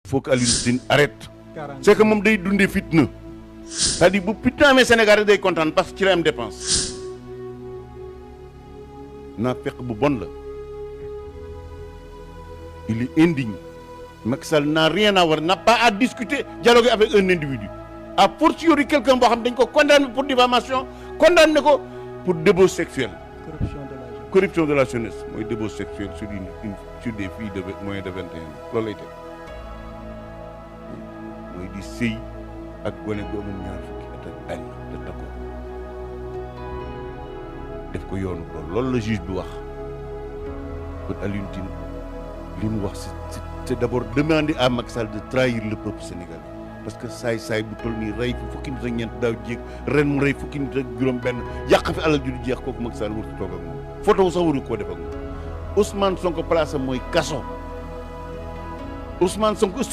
faut que Alioune Tine arrête. C'est que moom day dundee fitna. C'est-à-dire bu fitna amee Sénégal day kontaan parce que ci la am dépense. naa fekk bu bon la. il est indigne. Macky Sall n'a rien à voir, n'a pas à discuter, dialoguer avec un individu. A fortiori quelqu'un boo xam dañ ko condamné pour diffamation, condamné ko pour débauche sexuelle. Corruption de la jeunesse mooy débauche sexuelle sur sur des filles de moins de 21 ans loolu lay teg mooy di sëy ak gone gu amul ñaar fukki at ak benn te takkoo def ko yoonu loolu la juge bi wax kon Alioune Tine li mu wax c'est d'abord demander à Macky Sall de trahir le peuple sénégalais parce que saay bu toll nii rey fi fukki nit ak ñeent daaw jéeg ren mu rey fukki nit ak juróom benn yàq fi alal ju du jeex kooku Macky Sall warut toog ak moom photo sax waru koo def ak moom Ousmane Sonko place am mooy kaso Ousmane Sonko